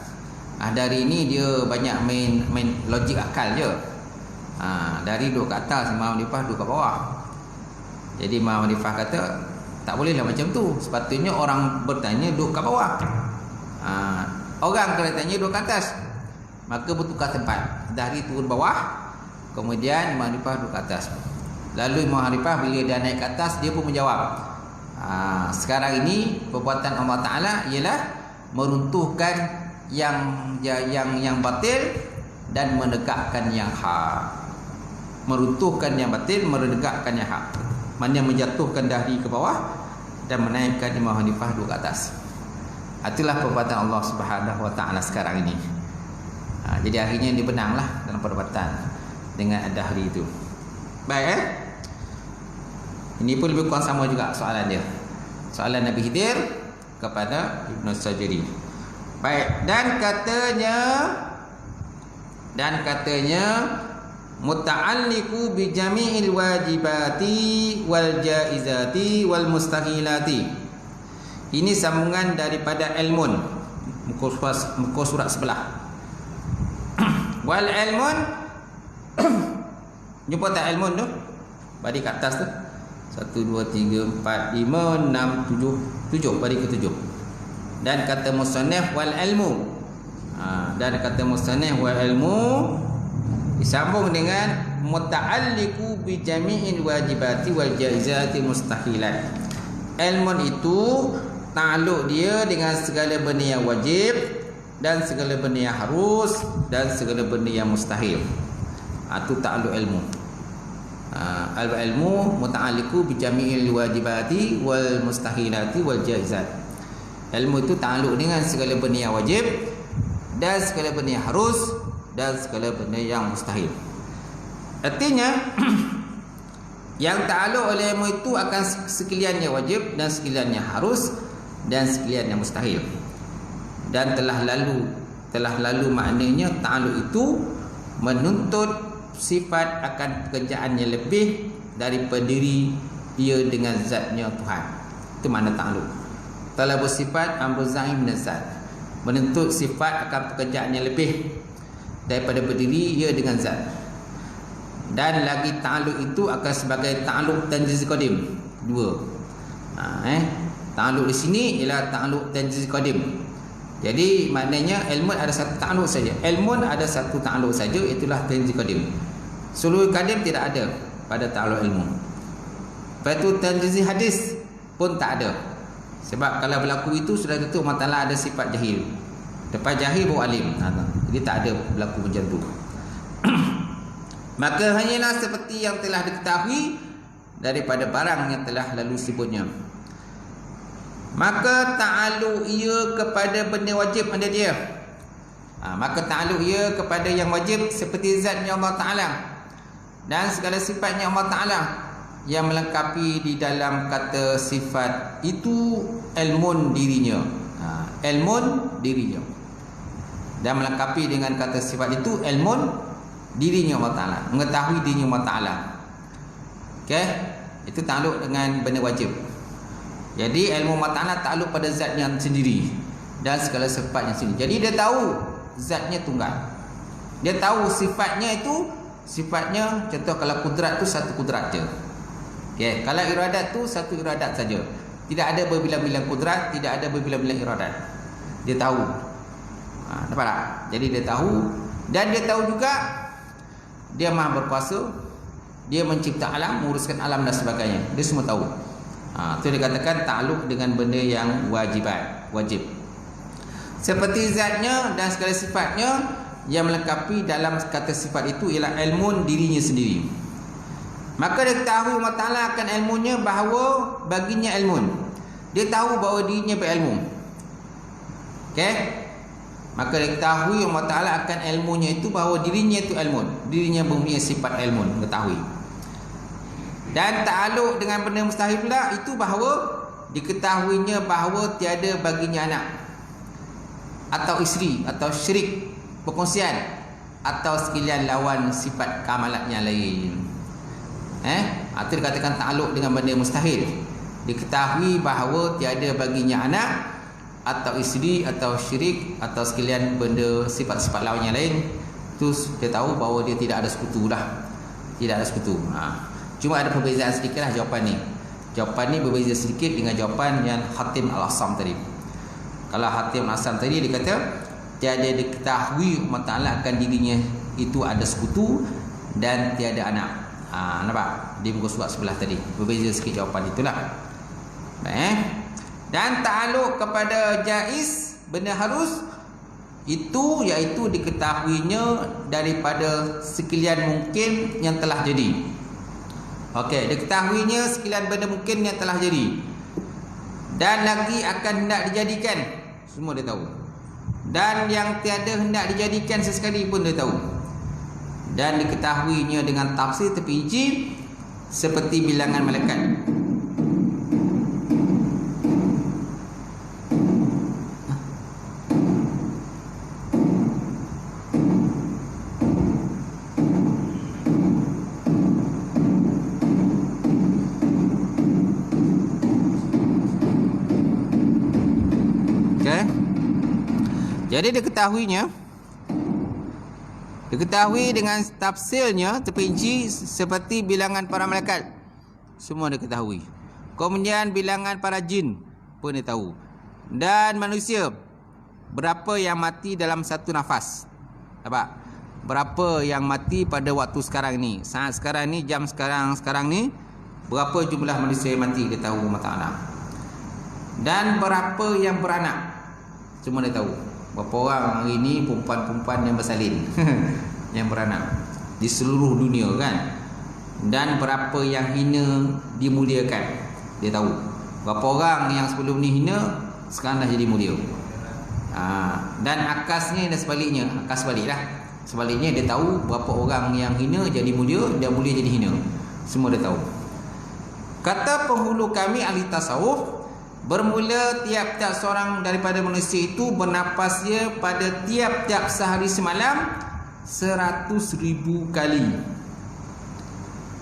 Dahri ni dia banyak main logik akal je. Dari duduk ke atas, Imam Hanifah duduk ke bawah. Jadi Imam Hanifah kata, tak bolehlah macam tu. Sepatutnya orang bertanya duduk ke bawah, orang kena tanya duduk ke atas. Maka bertukar tempat. Dahri turun bawah, kemudian Imam Hanifah duduk ke atas. Lalu Imam Hanifah bila dia naik ke atas, dia pun menjawab, Sekarang ini perbuatan Allah Ta'ala ialah meruntuhkan yang batil dan menegakkan yang hak. Meruntuhkan yang batil, menegakkan yang hak. Mana menjatuhkan dahi ke bawah dan menaikkan Imam Hanifah dua ke atas. Itulah perbuatan Allah Subhanahu Wa Ta'ala sekarang ini. Jadi akhirnya dia benanglah dalam perbuatan dengan dahri itu. Baik, Ini pun lebih kurang sama juga soalan dia. Soalan Nabi Khidir kepada Ibn Sajri. Baik, dan katanya muta'alliqu bi jami'il wajibati wal jaizati wal mustahilati. Ini sambungan daripada ilmun, muka surat sebelah. Wal ilmun jumpa tak ilmun tu? Baris kat atas tu. 1 2 3 4 5 6 7 baris ke 7. Dan kata musannaf wal ilmu. Dan kata musannaf wal ilmu disambung dengan muta'alliqu bi jami'il wajibati wal jaizati mustahilat. Ilmu itu takluk dia dengan segala benda yang wajib dan segala benda yang harus dan segala benda yang mustahil. Itu takluk ilmu. Al-ilmu muta'alliqu bi jami'il wajibati wal mustahilati wal jaizat. Ilmu itu takluk dengan segala benda yang wajib dan segala benda yang harus dan segala benda yang mustahil. Artinya yang takluk oleh ilmu itu akan sekalian yang wajib dan sekalian yang harus dan sekalian yang mustahil. Dan telah lalu maknanya takluk itu menuntut sifat akan pekerjaan yang lebih daripada diri dia dengan zatnya Tuhan. Itu makna takluk. Telah bersifat amru zaim min zat, menuntut sifat akan pekerjaan yang lebih daripada berdiri ia dengan zat. Dan lagi takluk itu akan sebagai takluk tanjiz qadim. Dua. Takluk di sini ialah takluk tanjiz qadim. Jadi maknanya ilmu ada satu takluk saja. Ilmu ada satu takluk saja, itulah tanjiz qadim. Seluruh qadim tidak ada pada takluk ilmu. Lepas itu tanjiz hadis pun tak ada. Sebab kalau berlaku itu sudah tentu Allah Ta'ala ada sifat jahil. Lepas jahil baru alim. Jadi tak ada berlaku macam tu. Maka hanyalah seperti yang telah diketahui daripada barang yang telah lalu sebutnya. Maka ta'aluk ia kepada benda wajib ada dia. Maka ta'aluk ia kepada yang wajib seperti zatnya Allah Ta'ala dan segala sifatnya Allah Ta'ala yang melengkapi di dalam kata sifat itu ilmun dirinya. Ilmun dirinya. Dan melengkapi dengan kata sifat itu ilmun dirinya Allah Ta'ala, mengetahui dirinya Allah Ta'ala. Okey, itu takluk dengan benda wajib. Jadi ilmu Allah Ta'ala takluk pada zatnya sendiri dan segala sifatnya sendiri. Jadi dia tahu zatnya tunggal. Dia tahu sifatnya itu, sifatnya contoh kalau kudrat tu satu kudrat je. Okey, kalau iradat tu satu iradat saja. Tidak ada berbilang-bilang kudrat, tidak ada berbilang-bilang iradat. Dia tahu. Nampak tak? Jadi dia tahu dan dia tahu juga dia Maha berkuasa, dia mencipta alam, menguruskan alam dan sebagainya. Dia semua tahu. Itu dikatakan takluk dengan benda yang wajib. Seperti zatnya dan segala sifatnya yang melengkapi dalam kata sifat itu ialah ilmu dirinya sendiri. Maka dia tahu Allah Ta'ala akan ilmunya bahawa baginya ilmu. Dia tahu bahawa dirinya berilmu. Okey? Maka dia ketahui Allah Ta'ala akan ilmunya itu bahawa dirinya itu ilmu. Dirinya mempunyai sifat ilmu, mengetahui. Dan ta'aluk dengan benda mustahil pula itu bahawa diketahuinya bahawa tiada baginya anak atau isteri atau syirik perkongsian atau sekalian lawan sifat kamalat yang lain. Itu dikatakan ta'aluk dengan benda mustahil. Diketahui bahawa tiada baginya anak atau isteri atau syirik atau sekalian benda sifat-sifat lawan yang lain. Terus dia tahu bahawa dia tidak ada sekutu lah. Tidak ada sekutu. Cuma ada perbezaan sedikit lah jawapan ni. Jawapan ni berbeza sedikit dengan jawapan yang Hatim Al-Asam tadi. Kalau Hatim Al-Asam tadi dia kata tiada diketahui Allah Ta'ala akan dirinya itu ada sekutu dan tiada anak. Nampak? Di muka surat sebelah tadi. Berbeza sikit jawapan itulah. Dan ta'aluk kepada jaiz, benda harus, itu iaitu diketahuinya daripada sekalian mungkin yang telah jadi. Okey, diketahuinya sekalian benda mungkin yang telah jadi dan lagi akan hendak dijadikan, semua dia tahu. Dan yang tiada hendak dijadikan sesekali pun dia tahu. Dan diketahuinya dengan tafsir terperinci seperti bilangan malaikat. Jadi diketahui dengan tafsirnya terperinci seperti bilangan para malaikat, semua diketahui. Kemudian bilangan para jin pun dia tahu. Dan manusia, berapa yang mati dalam satu nafas. Nampak? Berapa yang mati pada waktu sekarang ni, saat sekarang ni, jam sekarang ni, berapa jumlah manusia yang mati, dia tahu Allah Ta'ala. Dan berapa yang beranak, semua dia tahu. Berapa orang hari ni perempuan-perempuan yang bersalin yang beranak di seluruh dunia kan. Dan berapa yang hina dimuliakan, dia tahu. Berapa orang yang sebelum ni hina sekarang dah jadi mulia. Dan akasnya dan sebaliknya, akas baliklah. Sebaliknya dia tahu berapa orang yang hina jadi mulia dan mulia jadi hina. Semua dia tahu. Kata penghulu kami ahli tasawuf, bermula tiap-tiap seorang daripada manusia itu bernapasnya pada tiap-tiap sehari semalam 100,000 kali.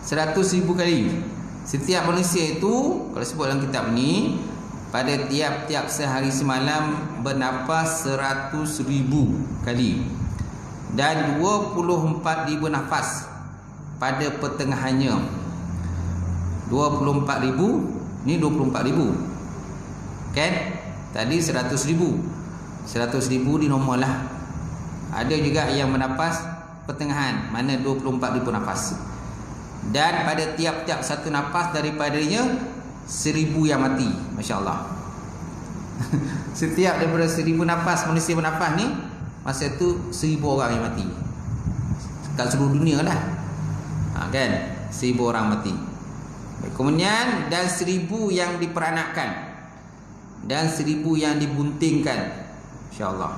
100,000 kali. Setiap manusia itu, kalau sebut dalam kitab ni, pada tiap-tiap sehari semalam bernapas 100,000 kali. Dan 24,000 nafas pada pertengahannya. 24,000, ni 24,000. Kan? Tadi 100,000. 100,000 di normal lah. Ada juga yang bernapas pertengahan, mana 24,000 nafas. Dan pada tiap-tiap satu nafas daripadanya 1,000 yang mati. Masya Allah. Setiap daripada 1,000 nafas manusia bernafas ni, masa tu 1,000 orang yang mati. Kat seluruh dunia lah. Kan? 1,000 orang mati. Kemudian dan 1,000 yang diperanakkan, dan 1,000 yang dibuntingkan, insya-Allah.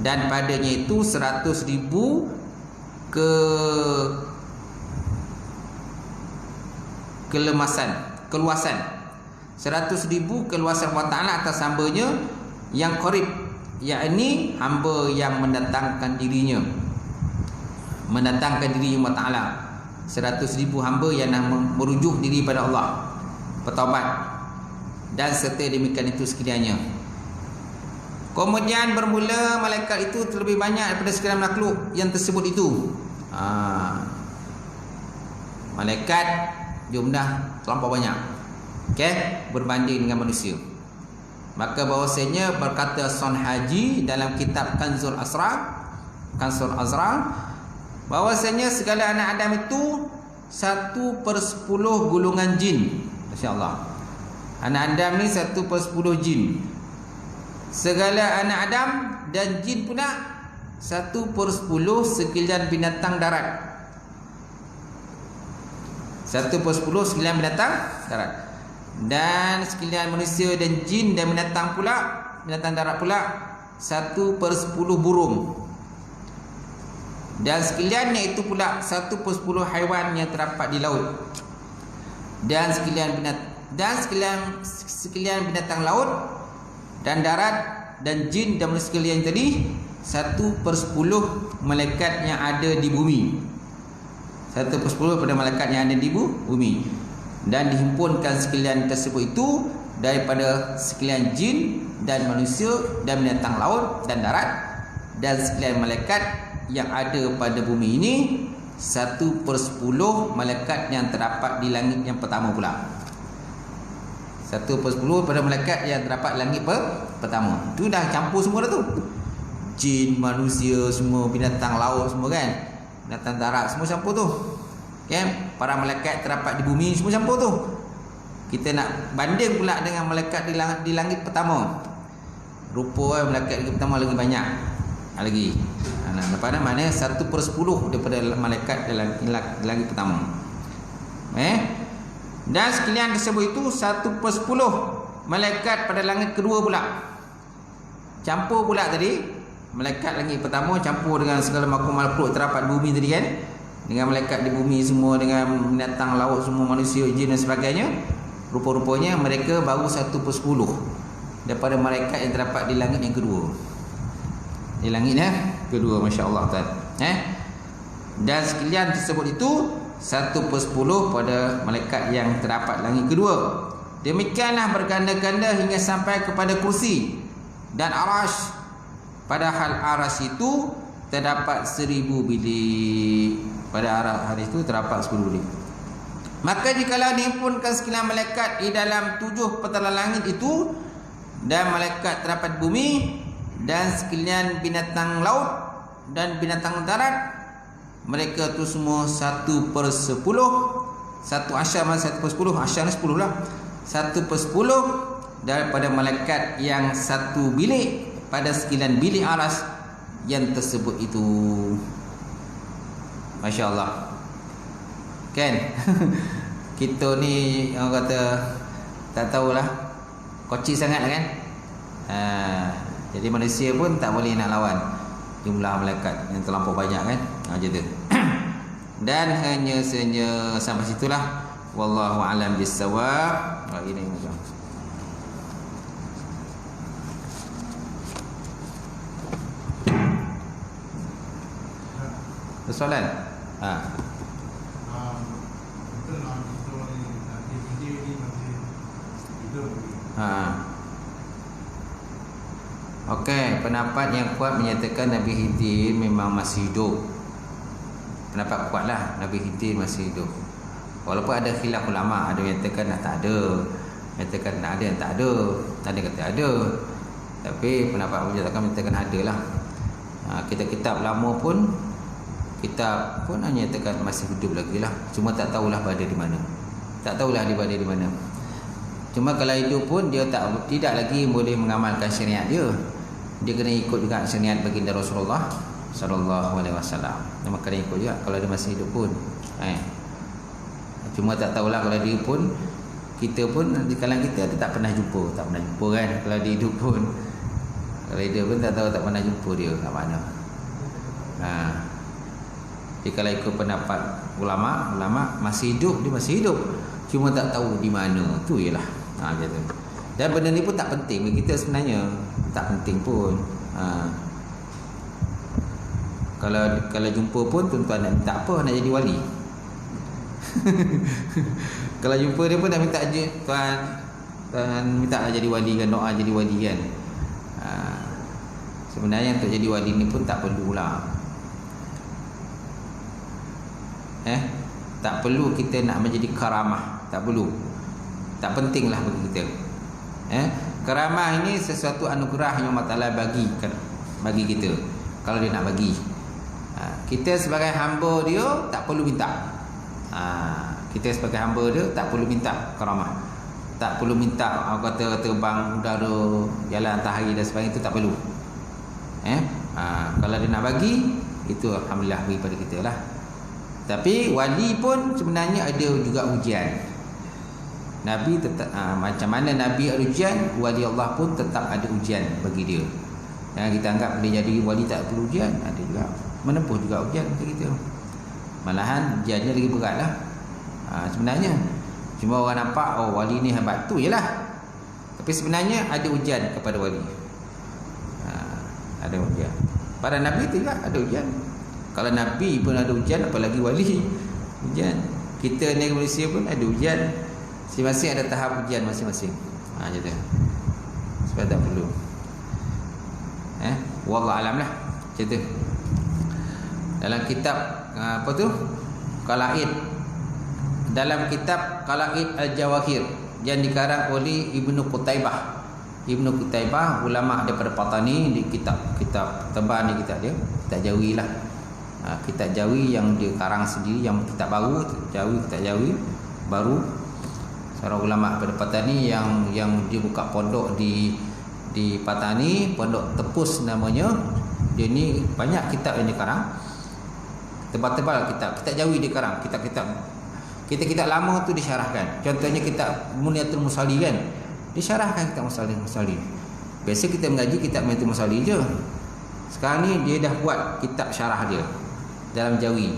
Dan padanya itu 100,000 keluasan. 100,000 keluasan Allah Ta'ala atas hambanya yang qarib, yakni hamba yang mendatangkan dirinya Allah Ta'ala. 100,000 hamba yang merujuk diri pada Allah, bertaubat. Dan serta demikian itu sekaliannya. Kemudian bermula malaikat itu terlebih banyak daripada sekalian makhluk yang tersebut itu. Malaikat jumlah terlampau banyak, berbanding dengan manusia. Maka bahawasanya berkata Son Haji dalam kitab Kanzul Azrar, bahawasanya segala anak Adam itu 1/10 gulungan jin. Masya-Allah. Anak Adam ni 1/10 jin. Segala anak Adam dan jin pula 1/10 sekalian binatang darat. 1/10 sekalian binatang darat. Dan sekalian manusia dan jin dan binatang darat pula 1/10 burung. Dan sekaliannya itu pula 1/10 haiwan yang terdapat di laut. Dan sekalian binatang laut dan darat dan jin dan manusia sekalian tadi 1/10 malaikat yang ada di bumi. 1/10 pada malaikat yang ada di bumi. Dan dihimpunkan sekalian tersebut itu daripada sekalian jin dan manusia dan binatang laut dan darat dan sekalian malaikat yang ada pada bumi ini 1/10 malaikat yang terdapat di langit yang pertama pula. 1/10 pada malaikat yang terdapat langit pertama. Tu dah campur semua dah tu. Jin, manusia, semua binatang laut semua kan. Binatang darat semua campur tu. Kan? Para malaikat terdapat di bumi semua campur tu. kita nak banding pula dengan malaikat di langit pertama. Rupa malaikat di langit pertama lagi banyak lagi. Daripada mana 1/10 daripada malaikat di langit pertama. Dan sekalian tersebut itu 1/10 malaikat pada langit kedua pula. Campur pula tadi, malaikat langit pertama campur dengan segala makhluk terdapat di bumi tadi kan. Dengan malaikat di bumi semua, dengan binatang laut semua, manusia, jin dan sebagainya. Rupa-rupanya mereka baru 1/10 daripada malaikat yang terdapat di langit yang kedua. Di langit kedua, masya-Allah Tuan. Dan sekalian tersebut itu 1/10 pada malaikat yang terdapat langit kedua. Demikianlah berganda-ganda hingga sampai kepada kursi dan arash. Padahal arash itu terdapat 1000 bilik. Pada arash itu terdapat 10 bilik. Maka jikalau dihimpunkan sekalian malaikat di dalam 7 petala langit itu, dan malaikat terdapat bumi, dan sekalian binatang laut dan binatang darat, mereka tu semua 1/10. 1 asyar mana 1/10, asyar ni 10 lah. 1/10 daripada malaikat yang 1 bilik pada sekalian bilik aras yang tersebut itu. Masya Allah. Kan? Kita ni orang kata tak tahulah, kocik sangat kan. Jadi manusia pun tak boleh nak lawan jumlah malaikat yang terlampau banyak kan. Macam tu. Dan hanya sampai situlah. Wallahu a'lam bissawab. Ini macam soalan. Okey, pendapat yang kuat menyatakan Nabi Khidir memang masih hidup. Pendapat kuatlah Nabi Khidir masih hidup. Walaupun ada khilaf ulama, ada yang menyatakan tak ada, menyatakan ada yang tak ada, ada kata ada. Tapi pendapat Abu Ja'far menyatakan ada lah. Kitab-kitab lama pun, kitab pun hanya menyatakan masih hidup lagi lah. Cuma tak tahulah berada di mana. Tak tahulah dia berada di mana. Cuma kalau hidup pun dia tidak lagi boleh mengamalkan syariat dia. Dia kena ikut juga syariat baginda Rasulullah sallallahu alaihi wasallam. Dia kena ikut juga kalau dia masih hidup pun. Cuma tak tahulah kalau dia pun, kita pun di kalangan kita tak pernah jumpa kan. Kalau dia hidup pun, kalau dia pun tak tahu, tak pernah jumpa dia kat mana. Jadi kalau ikut pendapat ulama masih hidup, dia masih hidup. Cuma tak tahu di mana. Tu jelah. Macam tu. Dan benda ni pun tak penting bagi kita sebenarnya. Tak penting pun. Kalau jumpa pun tuan-tuan nak minta apa, nak jadi wali. Kalau jumpa dia pun nak minta je, tuan minta nak jadi wali kan, doa jadi wali kan. Sebenarnya untuk jadi wali ni pun tak perlulah. Tak perlu kita nak menjadi karamah, tak perlu. Tak pentinglah bagi kita. Karamah ini sesuatu anugerah yang Allah Ta'ala bagi kita. Kalau dia nak bagi, kita sebagai hamba dia tak perlu minta. Kita sebagai hamba dia tak perlu minta karamah. Tak perlu minta kata terbang udara, jalan atas hari dan sebagainya, itu tak perlu. Kalau dia nak bagi, itu alhamdulillah bagi pada kita lah. Tapi wali pun sebenarnya ada juga ujian. Nabi tetap macam mana Nabi ada ujian, wali Allah pun tetap ada ujian bagi dia. Jangan kita anggap dia jadi wali tak perlu ujian, ada juga menempuh juga ujian untuk kita. Malahan ujiannya lagi berat lah. Sebenarnya cuma orang nampak wali ni hebat, tu je lah. Tapi sebenarnya ada ujian kepada wali. Ada ujian. Para Nabi tu juga ada ujian. Kalau Nabi pun ada ujian, apalagi wali. Ujian. Kita ni manusia pun ada ujian. Masing-masing ada tahap ujian masing-masing. Macam tu. Sebab tak perlu. Wallah alam lah. Macam tu. Dalam kitab apa tu? Qala'id. Dalam kitab Qala'id Al-Jawahir yang dikarang oleh Ibnu Qutaibah. Ibnu Qutaibah ulama daripada Patani, di kitab tebal ni kitab dia, kitab Jawi lah. Kitab Jawi yang dia karang sendiri, yang kitab baru, kitab Jawi baru. seorang ulama pada Patani yang dia buka pondok di Patani, pondok Tepus namanya. Dia ni banyak kitab yang dikarang, tebal-tebal kitab Jawi dikarang, kitab lama tu disyarahkan. Contohnya kitab Muniatul Musalli kan, disyarahkan kitab Musalli. Biasa kita mengaji kitab Muniatul Musalli je. Sekarang ni dia dah buat kitab syarah dia dalam Jawi,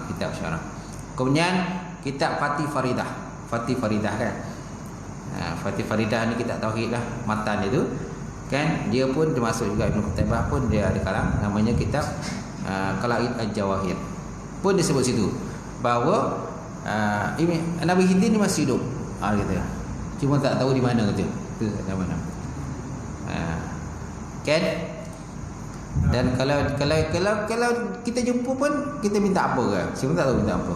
kitab syarah. Kemudian kitab Fatih Faridah kan. Fatih Faridah ni kitab tauhid lah, matan dia tu kan. Dia pun termasuk juga Ibn Qutaybah pun dia ada kalang, namanya kitab Qala'id Al-Jawahir. Pun disebut situ bahawa Nabi Khidir ni masih hidup, kata. Cuma tak tahu di mana kata. Itu di mana. Kan? Dan kalau kita jumpa pun kita minta apa ke? Siapa tak tahu minta apa.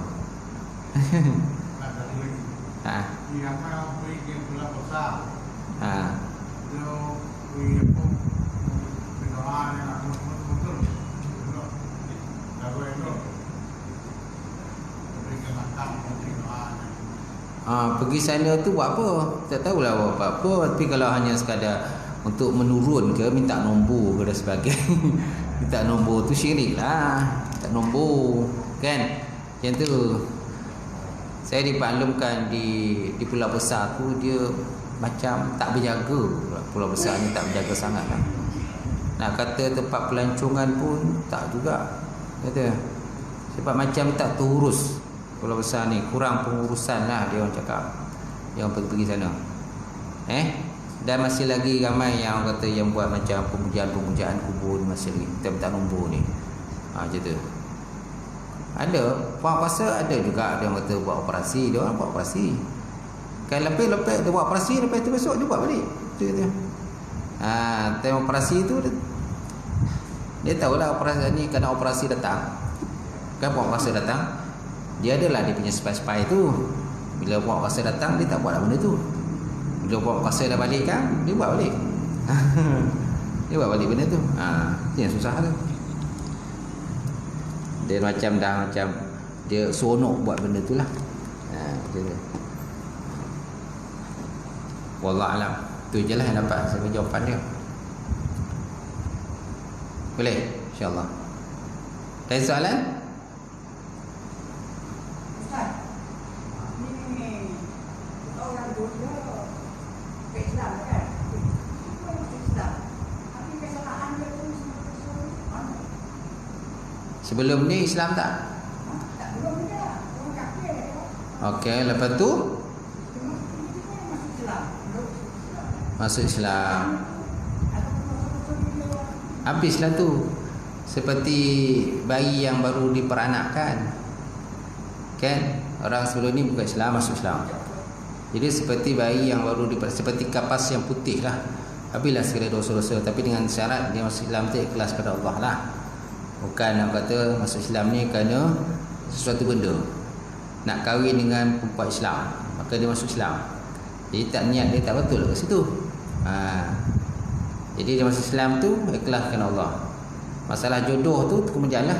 Pergi sana tu buat apa? Tak tahulah buat apa. Tapi kalau hanya sekadar untuk menurun ke, minta nombor ke dan sebagainya. Minta nombor tu syirik lah. Minta nombor kan. Macam tu. Saya dipaklumkan di Pulau Besar tu, dia macam tak berjaga. Pulau Besar ni tak berjaga sangat lah. Nak kata tempat pelancongan pun tak juga, kata. Sebab macam tak terurus. Pulau Besar ni kurang pengurusan lah, dia orang cakap, yang pergi sana. Dan masih lagi ramai yang kata yang buat macam pemujaan kubur ni, masih lagi kita minta nombor ni. Macam tu. Ada puan puasa, ada juga ada yang kata buat operasi, dia orang buat operasi. Kan lepas dia buat operasi, lepas tu besok dia buat balik. Tu kata. Time operasi tu dia tahulah operasi ni, kena operasi datang. Kan buat operasi datang, dia adalah dia punya spy tu. Bila buat kuasa datang, dia tak buat benda tu. Bila buat kuasa dah balik kan, dia buat balik. Dia buat balik benda tu. Itu yang susah tu. Dia macam dia seronok buat benda tu lah. Macam tu. Wallahualam. Tu je lah yang dapat saya bagi jawapan dia. Boleh? InsyaAllah. Lain soalan? Sebelum ni Islam tak? Okey, lepas tu masuk Islam. Habislah tu. Seperti bayi yang baru diperanakkan. Kan? Orang sebelum ni bukan Islam, masuk Islam. Jadi seperti bayi yang baru seperti kapas yang putih lah. Habislah segala dosa-dosa, tapi dengan syarat dia masuk Islam tu ikhlas pada Allah lah. Bukan nak kata masuk Islam ni kerana sesuatu benda, nak kahwin dengan perempuan Islam, maka dia masuk Islam. Jadi tak niat dia tak betul kat situ. Jadi dia masuk Islam tu ikhlas kerana Allah. Masalah jodoh tu kemudian lah.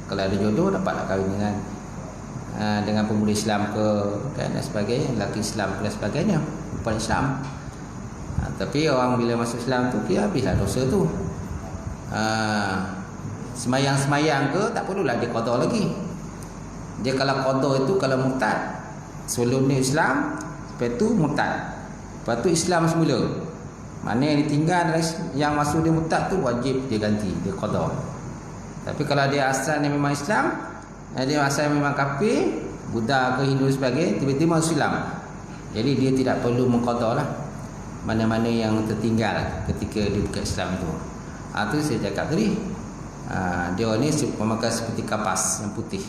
Kalau ada jodoh dapatlah kahwin dengan pemuda Islam ke kan, dan sebagainya, lelaki Islam dan sebagainya, perempuan Islam. Tapi orang bila masuk Islam tu dia habislah dosa tu. Semayang-semayang ke tak perlulah dia qada lagi. Dia kalau qada itu kalau murtad, sebelum ni Islam, lepas tu murtad, lepas tu Islam semula, mana yang ditinggal yang masuk dia murtad tu wajib dia ganti, dia qada. Tapi kalau dia asalnya memang Islam, dia asalnya memang kafir, Buddha ke Hindu sebagainya, tiba-tiba masuk Islam, jadi dia tidak perlu mengqada lah mana-mana yang tertinggal ketika dia buka Islam itu. Itu saya cakap tadi. Dia ni memakai seperti kapas yang putih,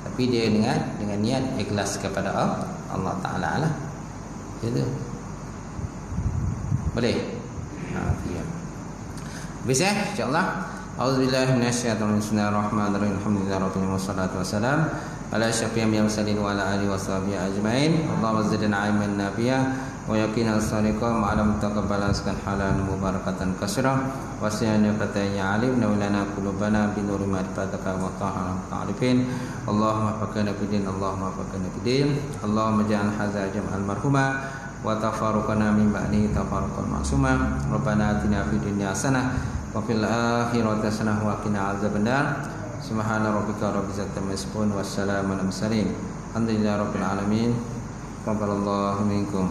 tapi dia dengan niat ikhlas kepada Allah Ta'ala lah. Itu boleh. Ya. Habis insyaAllah. A'udzubillahi minasyaitonir rajim. Bismillahirrahmanirrahim. Alhamdulillahirabbil alamin wassalatu wassalam ala asyrafil anbiya'i wa ala alihi washabihi ajmain. Allahumma zidna ilman nafi'a ويقين الصالقة معلم تقبل أسكن حلال مباركة كسرة وسيان فتايا علمنا ولنا قلوبنا بنور معرفتك وطاعة العارفين اللهم وفقنا في الدين اللهم وفقنا في الدين اللهم اجعل هذا جمع المرحومة وتفارقنا من بعده تفارقا معصوما ربنا آتنا في الدنيا حسنة وفي الآخرة حسنة وقنا عذاب النار سبحان ربك رب العزة عما يصفون والسلام على المرسلين الحمد لله رب العالمين تقبل الله منكم